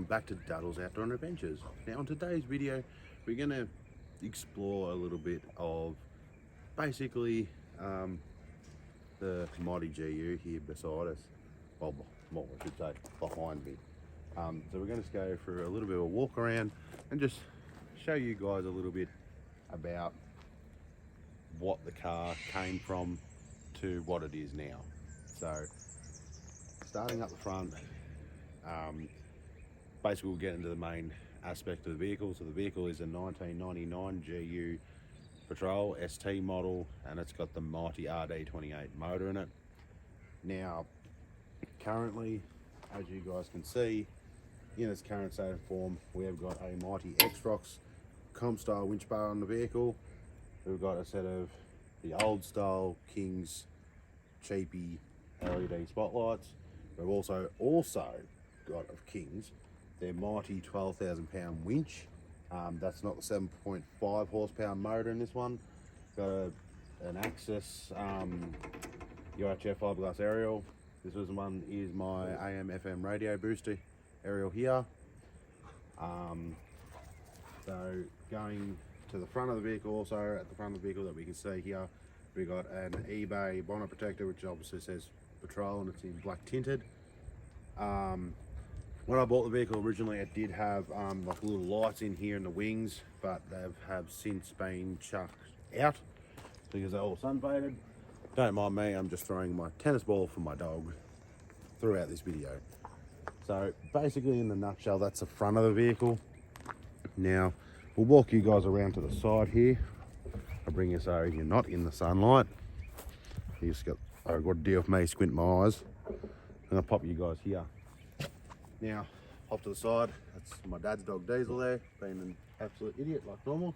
back to Daddle's Outdoor Adventures. Now on today's video we're going to explore a little bit of basically the Mighty GU here beside us, well I should say behind me. So we're going to go for a little bit of a walk around and just show you guys a little bit about what the car came from to what it is now. So starting up the front, basically we'll get into the main aspect of the vehicle. So the vehicle is a 1999 GU Patrol ST model, and it's got the Mighty RD28 motor in it. Now currently, as you guys can see, in its current state of form, we have got a Mighty X-Rocks comp style winch bar on the vehicle. We've got a set of the old style Kings cheapy LED spotlights. We've also got of Kings their Mighty 12,000 pound winch. That's not the 7.5 horsepower motor in this one. Got an Axis UHF fiberglass aerial. This one is my AM FM radio booster aerial here. So going to the front of the vehicle, also at the front of the vehicle that we can see here, we got an eBay bonnet protector, which obviously says Patrol and it's in black tinted. When I bought the vehicle originally, it did have like little lights in here in the wings, but they have since been chucked out because they're all sun faded. Don't mind me, I'm just throwing my tennis ball for my dog throughout this video. So basically, in the nutshell, that's the front of the vehicle. Now we'll walk you guys around to the side here. I'll bring you so you're not in the sunlight. I've got to deal with me squint my eyes. And I'll pop you guys here. Now, off to the side, that's my dad's dog Diesel there, being an absolute idiot like normal.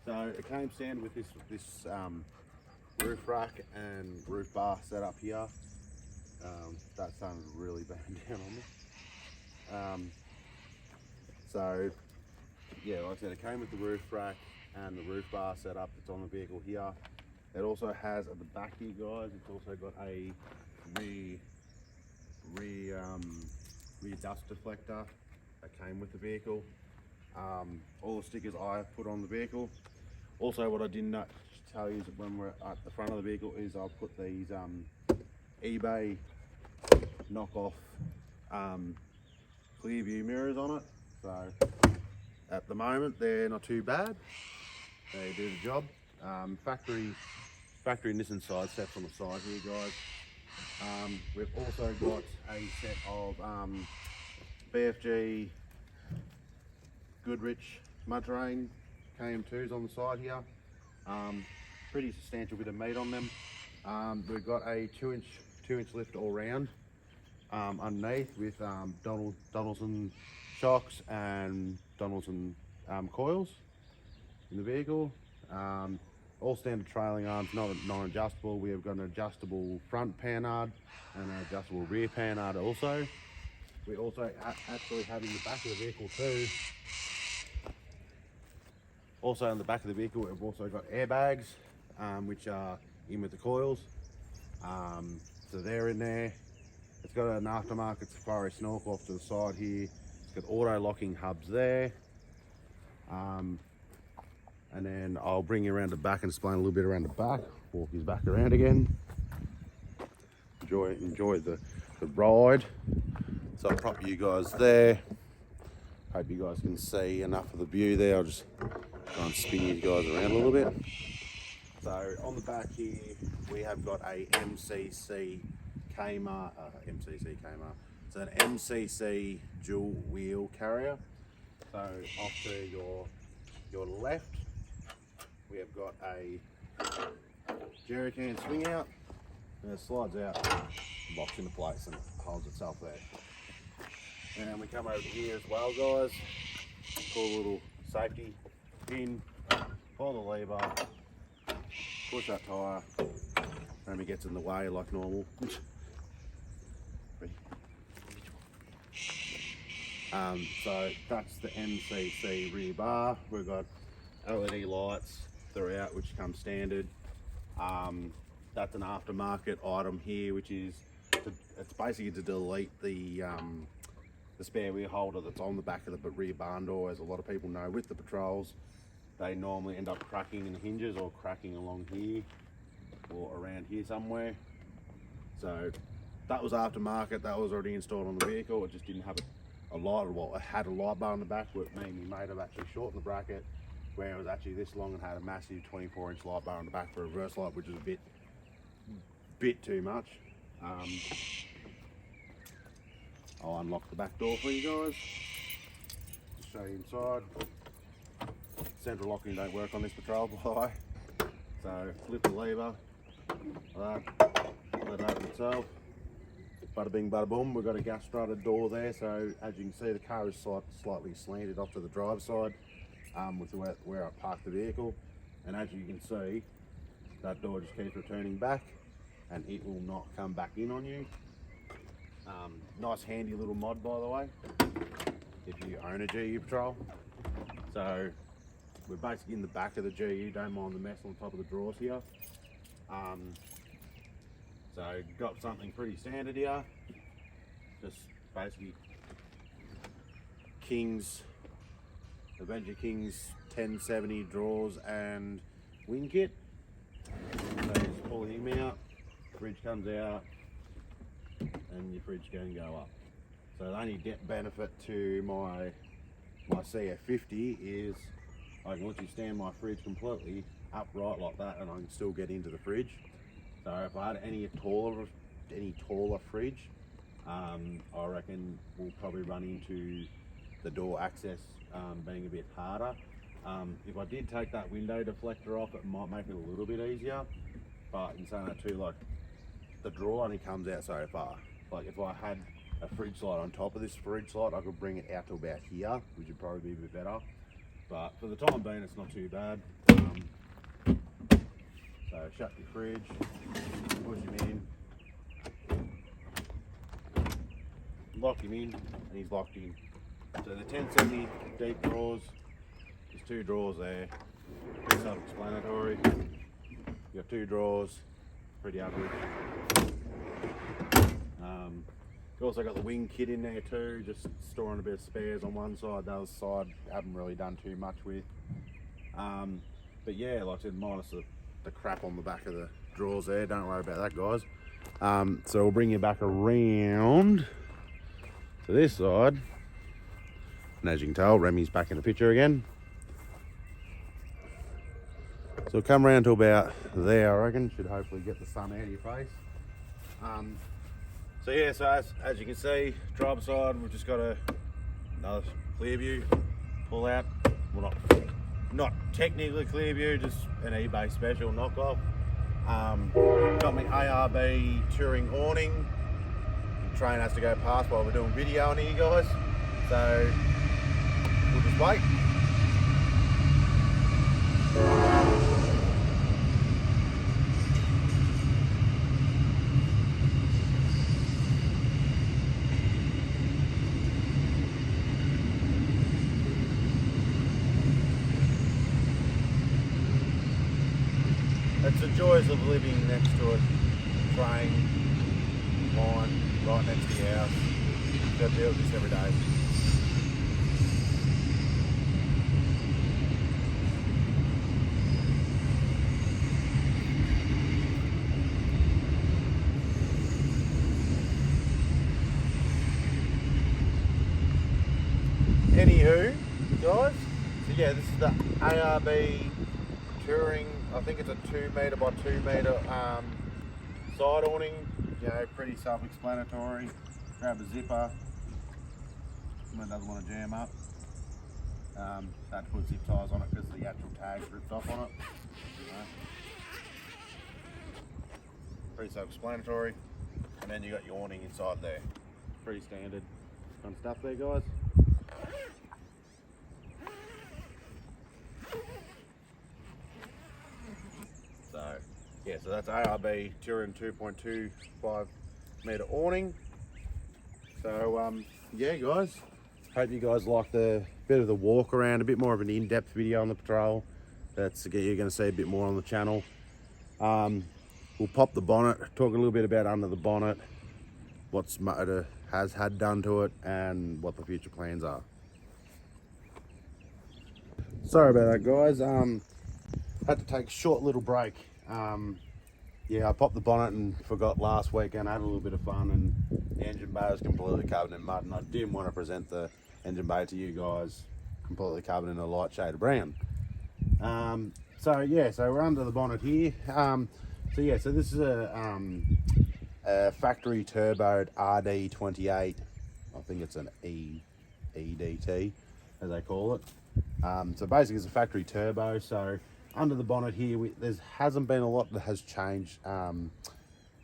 So it came standard with this roof rack and roof bar set up here. That's starting to really burn down on me. So yeah, like I said, it came with the roof rack and the roof bar set up. It's on the vehicle here. It also has at the back here, guys, it's also got a rear dust deflector that came with the vehicle. All the stickers I put on the vehicle. Also, what I did not tell you is that when we're at the front of the vehicle is I'll put these eBay knockoff clear view mirrors on it. So at the moment they're not too bad. They do the job. Factory Nissan side steps on the side here, guys. We've also got a set of BFG Goodrich mud terrain KM2s on the side here. Pretty substantial bit of meat on them. We've got a 2-inch lift all round underneath with Donaldson shocks and Donaldson coils in the vehicle. All standard trailing arms, not non-adjustable. We have got an adjustable front panhard and an adjustable rear panhard also. We also actually have in the back of the vehicle too. Also in the back of the vehicle, we've also got airbags, which are in with the coils. So they're in there. It's got an aftermarket Safari snorkel off to the side here. It's got auto locking hubs there. And then I'll bring you around the back and explain a little bit around the back. Walk you back around again. Enjoy the ride. So I'll prop you guys there. Hope you guys can see enough of the view there. I'll just try and spin you guys around a little bit. So on the back here, we have got a MCC Kmart. It's an MCC dual wheel carrier. So off to your left, we have got a jerry can swing out, and it slides out, locks into place and holds itself there. And we come over here as well, guys. Cool little safety pin, pull the lever, push that tyre, and it gets in the way like normal. So that's the MCC rear bar. We've got LED lights throughout, which come standard. That's an aftermarket item here, which is it's basically to delete the the spare wheel holder that's on the back of the rear barn door. As a lot of people know, with the patrols, they normally end up cracking in the hinges or cracking along here or around here somewhere. So that was aftermarket, that was already installed on the vehicle. It just didn't have a light, well, it had a light bar on the back, which made me have actually shortened the bracket where it was actually this long and had a massive 24-inch light bar on the back for a reverse light, which is a bit too much. I'll unlock the back door for you guys, just show you inside. Central locking don't work on this patrol, by the way. So flip the lever, like that, let it open itself. Bada bing, bada boom. We've got a gas strutted door there, so as you can see, the car is slightly slanted off to the driver's side with where I parked the vehicle. And as you can see, that door just keeps returning back, and it will not come back in on you. Nice handy little mod, by the way, if you own a GU Patrol. So we're basically in the back of the GU, don't mind the mess on top of the drawers here. So got something pretty standard here, just basically Avenger Kings 1070 drawers and wing kit. So just pull him out, fridge comes out, and your fridge can go up. So the only benefit to my CF50 is I can literally stand my fridge completely upright like that, and I can still get into the fridge. So if I had any taller fridge, I reckon we'll probably run into the door access being a bit harder. If I did take that window deflector off, it might make it a little bit easier. But in saying that too, like the drawer only comes out so far. Like if I had a fridge slide on top of this fridge slide, I could bring it out to about here, which would probably be a bit better. But for the time being, it's not too bad. So shut your fridge, push him in, lock him in, and he's locked in. So the 1070 deep drawers, there's 2 drawers there, self-explanatory. You got 2 drawers, pretty average. You also got the wing kit in there too, just storing a bit of spares on one side. The other side I haven't really done too much with. But yeah, like I said, minus the crap on the back of the drawers there, don't worry about that, guys. So we'll bring you back around to this side, and as you can tell, Remy's back in the picture again. So we'll come around to about there, I reckon. Should hopefully get the sun out of your face. So yeah, so as you can see, driver's side, we've just got another clear view pull out. Well, not technically clear view, just an eBay special knockoff. Got my ARB touring awning. The train has to go past while we're doing video on here, guys. So we'll just wait. It's the joys of living next to a train line right next to your house. You got to deal with this every day. Anywho, guys, so yeah, this is the ARB touring. I think it's a 2 metre by 2 metre side awning. You know, pretty self-explanatory. Grab a zipper when it doesn't want to jam up. Had to put zip ties on it because the actual tag's ripped off on it. You know. Pretty self-explanatory. And then you got your awning inside there. Pretty standard kind of stuff there, guys. So yeah, so that's ARB Touring 2.25 metre awning. So yeah, guys, hope you guys liked the bit of the walk around, a bit more of an in-depth video on the patrol. That's you're going to see a bit more on the channel. We'll pop the bonnet, talk a little bit about under the bonnet, what's motor, has had done to it and what the future plans are. Sorry about that, guys. Had to take a short little break. Yeah, I popped the bonnet and forgot last weekend. I had a little bit of fun, and the engine bay was completely covered in mud, and I didn't want to present the engine bay to you guys completely covered in a light shade of brown. So we're under the bonnet here. So this is a factory turboed RD28. I think it's an EDT, as they call it. So basically it's a factory turbo. So under the bonnet here, there hasn't been a lot that has changed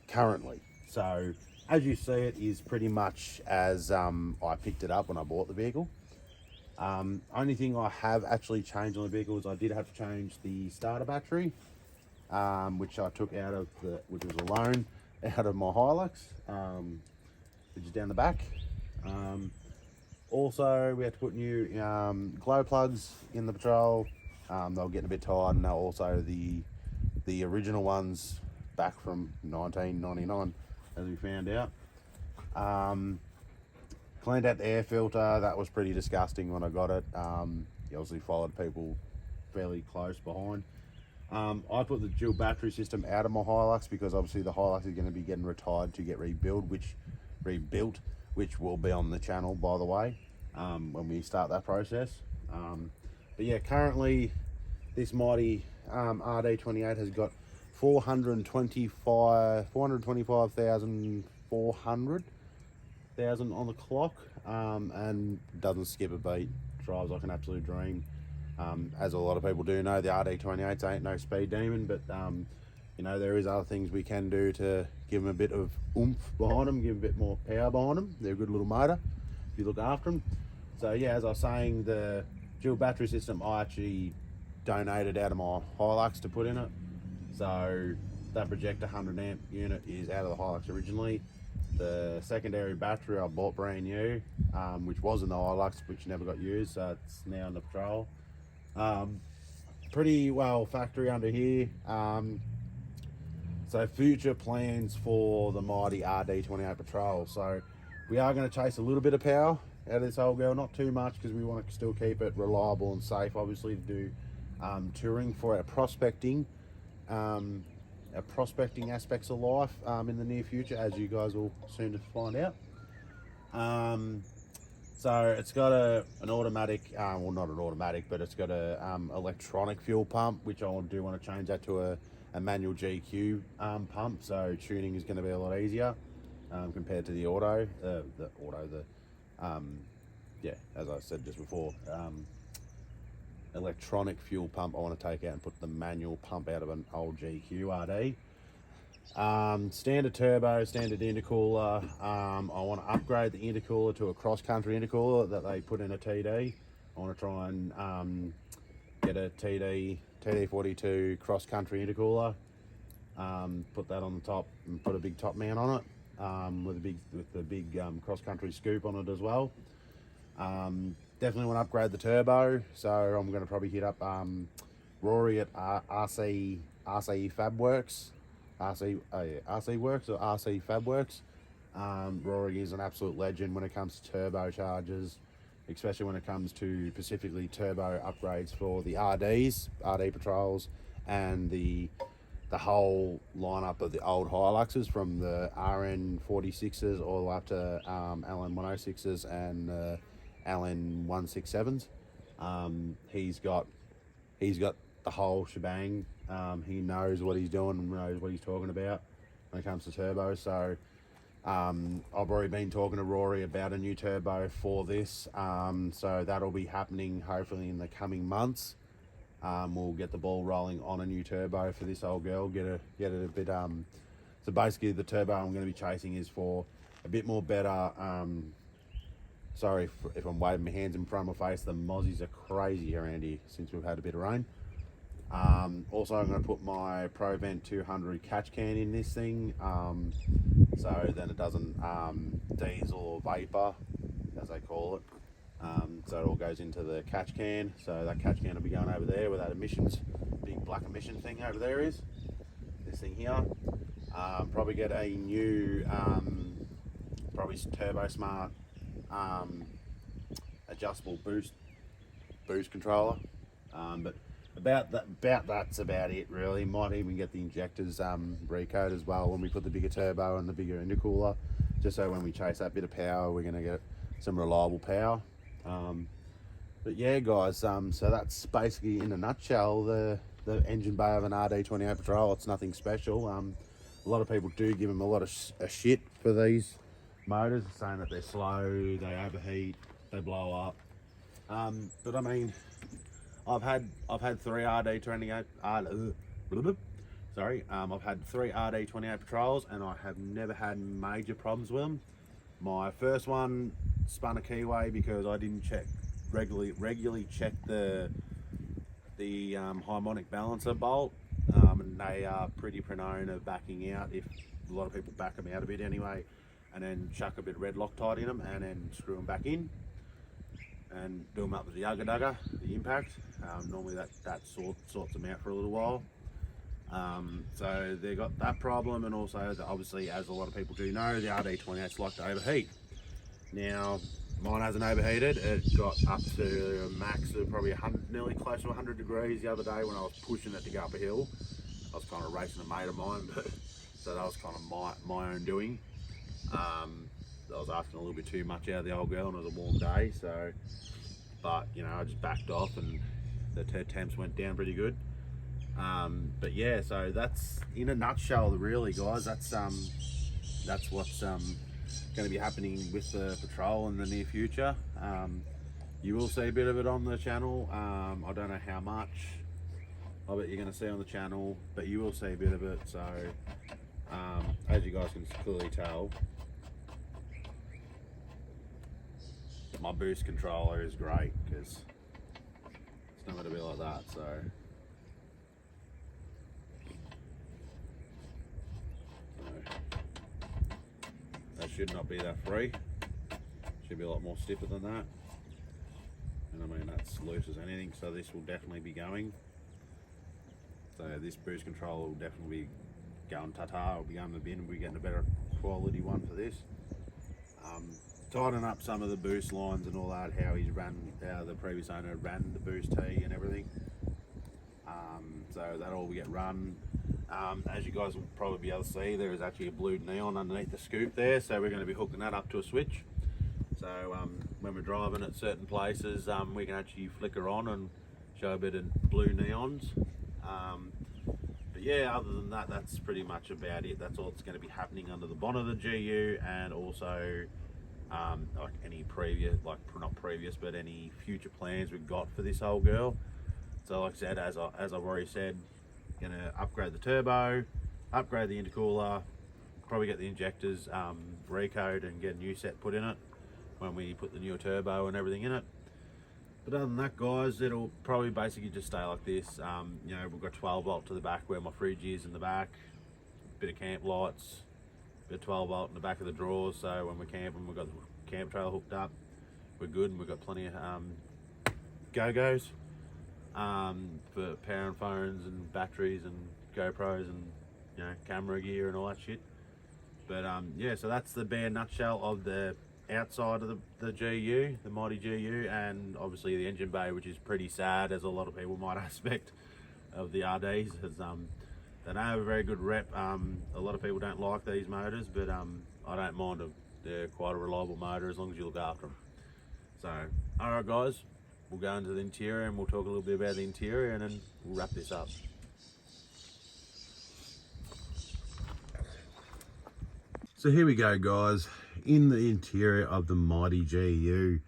currently. So as you see, it is pretty much as I picked it up when I bought the vehicle. Only thing I have actually changed on the vehicle is I did have to change the starter battery, which I took out of which was a loan out of my Hilux, which is down the back. Also, we had to put new glow plugs in the Patrol. They were getting a bit tired, and they were also the original ones back from 1999, as we found out. Cleaned out the air filter. That was pretty disgusting when I got it. You obviously followed people fairly close behind. I put the dual battery system out of my Hilux because obviously the Hilux is going to be getting retired to get rebuilt, which will be on the channel, by the way, when we start that process. But yeah, currently this mighty RD28 has got 425,400 on the clock, and doesn't skip a beat. Drives like an absolute dream. As a lot of people do know, the RD28s ain't no speed demon, but you know, there is other things we can do to give them a bit of oomph behind them, give a bit more power behind them. They're a good little motor if you look after them. So yeah, as I was saying, the dual battery system I actually donated out of my Hilux to put in it. So that projector 100 amp unit is out of the Hilux originally. The secondary battery I bought brand new, which was in the Hilux, which never got used, so it's now in the Patrol. Pretty well factory under here. So future plans for the mighty RD28 Patrol. So we are going to chase a little bit of power out of this old girl, not too much because we want to still keep it reliable and safe, obviously, to do touring for our prospecting aspects of life in the near future, as you guys will soon find out. So it's got an automatic, well, not an automatic, but it's got a electronic fuel pump, which I do want to change that to a manual GQ pump. So tuning is going to be a lot easier compared to the auto. As I said just before, electronic fuel pump I want to take out and put the manual pump out of an old GQ RD. Standard turbo, standard intercooler. I want to upgrade the intercooler to a cross-country intercooler that they put in a TD. I want to try and get a TD42 cross-country intercooler. Put that on the top and put a big top mount on it with the big cross-country scoop on it as well. Definitely want to upgrade the turbo, so I'm going to probably hit up Rory at RC Fabworks. RC Works or RC Fabworks. Rory is an absolute legend when it comes to turbochargers, especially when it comes to specifically turbo upgrades for the RD Patrols, and the whole lineup of the old Hiluxes, from the RN46s all the way up to LN106s and LN167s. He's got the whole shebang. He knows what he's doing and knows what he's talking about when it comes to turbo. So I've already been talking to Rory about a new turbo for this. So that'll be happening hopefully in the coming months. We'll get the ball rolling on a new turbo for this old girl. Get it a bit. So basically, the turbo I'm going to be chasing is for a bit more better. Sorry if I'm waving my hands in front of my face. The mozzies are crazy around here since we've had a bit of rain. Also, I'm going to put my ProVent 200 catch can in this thing, so then it doesn't diesel or vapor, as they call it. So it all goes into the catch can. So that catch can will be going over there where that emissions, big black emission thing over there is. This thing here. Probably get a new probably Turbo Smart adjustable boost controller, but that's about it really. Might even get the injectors recoat as well when we put the bigger turbo and the bigger intercooler, just so when we chase that bit of power, we're going to get some reliable power. But yeah, guys, so that's basically in a nutshell the engine bay of an RD28 Patrol. It's nothing special. A lot of people do give them a lot of shit for these motors, saying that they're slow, they overheat, they blow up. But I mean, I've had 3 RD28 I've had 3 RD28 Patrols, and I have never had major problems with them. My first one spun a keyway because I didn't regularly check the harmonic balancer bolt, and they are pretty prone of backing out. If a lot of people back them out a bit anyway, and then chuck a bit of red Loctite in them and then screw them back in and do them up with the Ugga Dugga, the impact. Normally that sorts them out for a little while. So they got that problem, and also obviously, as a lot of people do know, the RD28s like to overheat. Now mine hasn't overheated. It got up to a max of probably 100, nearly close to 100 degrees the other day when I was pushing it to go up a hill. I was kind of racing a mate of mine, but so that was kind of my own doing. I was asking a little bit too much out of the old girl, and it was a warm day, so, but you know, I just backed off and the temps went down pretty good. But yeah, so that's in a nutshell really, guys. That's what's going to be happening with the Patrol in the near future. You will see a bit of it on the channel. I don't know how much of it you're going to see on the channel, but you will see a bit of it. So as you guys can clearly tell, my boost controller is great, because it's not going to be like that. So that should not be that free. Should be a lot more stiffer than that. And I mean, that's loose as anything, so this will definitely be going. So this boost controller will definitely be going ta-ta. It'll be going to the bin, and we're getting a better quality one for this. Tighten up some of the boost lines and all that, how the previous owner ran the boost tee and everything. So that'll all get run. As you guys will probably be able to see, there is actually a blue neon underneath the scoop there, so we're going to be hooking that up to a switch. So when we're driving at certain places, we can actually flicker on and show a bit of blue neons. But yeah, other than that, that's pretty much about it. That's all that's going to be happening under the bonnet of the GU, and also like any previous, like not previous, but any future plans we've got for this old girl. So like I said, as I've already said, gonna upgrade the turbo, upgrade the intercooler, probably get the injectors recoat and get a new set put in it when we put the newer turbo and everything in it. But other than that, guys, it'll probably basically just stay like this. You know, we've got 12 volt to the back where my fridge is in the back, bit of camp lights, bit of 12 volt in the back of the drawers, so when we're camping, we've got the camp trailer hooked up, we're good, and we've got plenty of go-go's for powering phones and batteries and GoPros and, you know, camera gear and all that shit. But yeah, so that's the bare nutshell of the outside of the GU, the mighty GU, and obviously the engine bay, which is pretty sad, as a lot of people might expect of the RDs, as they don't have a very good rep. A lot of people don't like these motors, but I don't mind them. They're quite a reliable motor as long as you look after them. So, alright guys, we'll go into the interior and we'll talk a little bit about the interior, and then we'll wrap this up. So here we go, guys, in the interior of the mighty GU.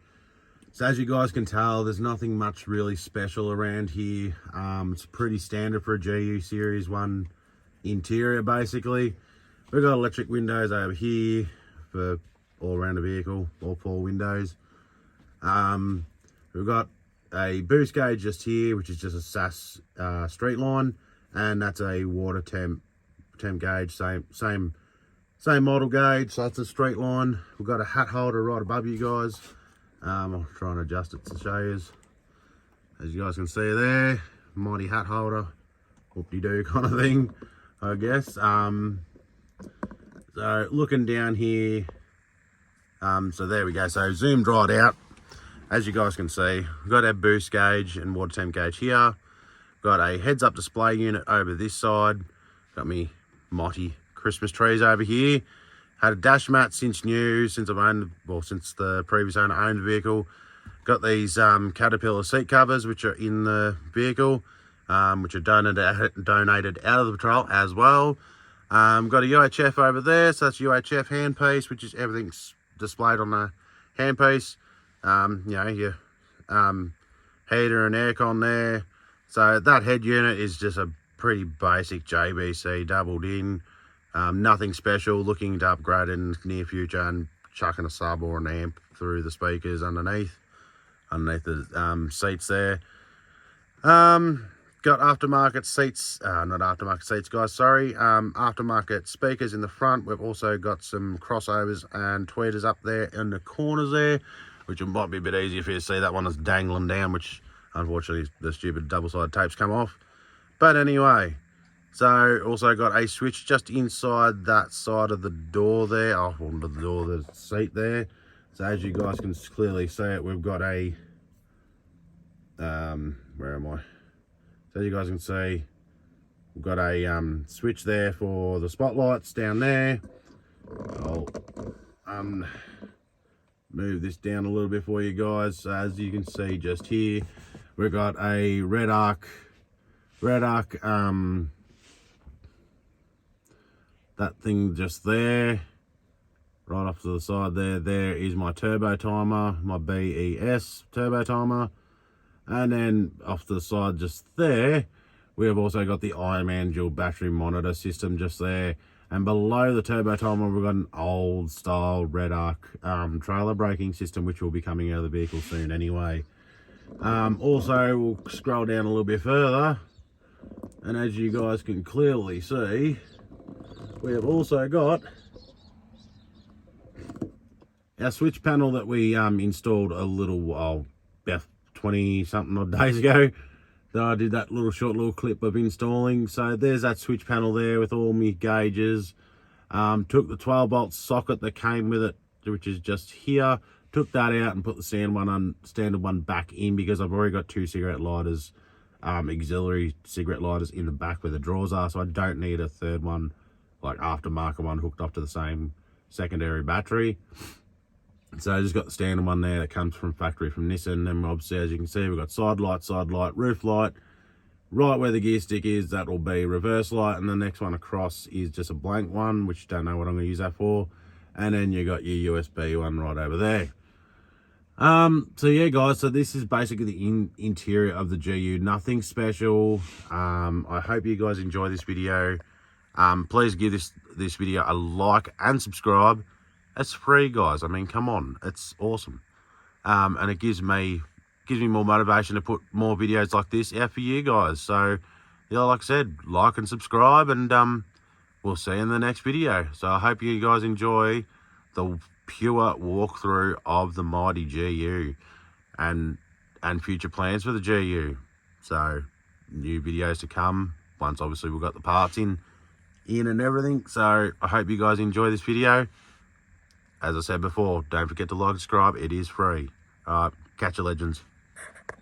So as you guys can tell, there's nothing much really special around here. It's pretty standard for a GU Series 1 interior, basically. We've got electric windows over here for all around the vehicle, all 4 windows. We've got a boost gauge just here, which is just a SAS street line, and that's a water temp gauge, same model gauge, so that's a straight line. We've got a hat holder right above you guys. I'll try and adjust it to show you. As you guys can see there, mighty hat holder, whoop-de-doo kind of thing, I guess. So looking down here, So there we go. So zoomed right out. As you guys can see, we've got our boost gauge and water temp gauge here. Got a heads-up display unit over this side. Got me Motti Christmas trees over here. Had a dash mat since new, since I've owned, well, since the previous owner owned the vehicle. Got these Caterpillar seat covers, which are in the vehicle, which are donated out of the patrol as well. Got a UHF over there, so that's UHF handpiece, which is everything's displayed on the handpiece. You know, your heater and aircon there. So that head unit is just a pretty basic JBC doubled in. Nothing special, looking to upgrade in the near future and chucking a sub or an amp through the speakers underneath the seats there. Got aftermarket seats, not aftermarket seats guys, sorry, aftermarket speakers in the front. We've also got some crossovers and tweeters up there in the corners there, which might be a bit easier for you to see. That one is dangling down, which unfortunately the stupid double-sided tapes come off. But anyway, so also got a switch just inside that side of the door there, off onto the door of the seat there. So as you guys can clearly see it, we've got a, where am I? So as you guys can see, we've got a switch there for the spotlights down there. I'll move this down a little bit for you guys. So as you can see just here, we've got a red arc, that thing just there, right off to the side there. There is my turbo timer, my BES turbo timer. And then off to the side just there, we have also got the Ironman dual battery monitor system just there. And below the turbo timer, we've got an old style red arc trailer braking system, which will be coming out of the vehicle soon anyway. Also, we'll scroll down a little bit further, and as you guys can clearly see, we have also got our switch panel that we installed a little while, about 20 something odd days ago. So I did that short little clip of installing. So there's that switch panel there with all my gauges. Took the 12 volt socket that came with it, which is just here. Took that out and put the standard one back in, because I've already got two cigarette lighters, auxiliary cigarette lighters in the back where the drawers are, so I don't need a third one, like aftermarket one, hooked up to the same secondary battery. So I just got the standard one there that comes from factory from Nissan. And obviously, as you can see, we've got side light, roof light. Right where the gear stick is, that will be reverse light, and the next one across is just a blank one, which don't know what I'm going to use that for. And then you got your USB one right over there. So yeah guys, so this is basically the interior of the GU. Nothing special. I hope you guys enjoy this video. Please give this video a like and subscribe. It's free guys, I mean, come on, it's awesome. And it gives me more motivation to put more videos like this out for you guys. So yeah, like I said, like and subscribe, and we'll see you in the next video. So I hope you guys enjoy the pure walkthrough of the mighty GU and future plans for the GU. So new videos to come once obviously we've got the parts in and everything. So I hope you guys enjoy this video. As I said before, don't forget to like and subscribe. It is free. All right, catch you legends.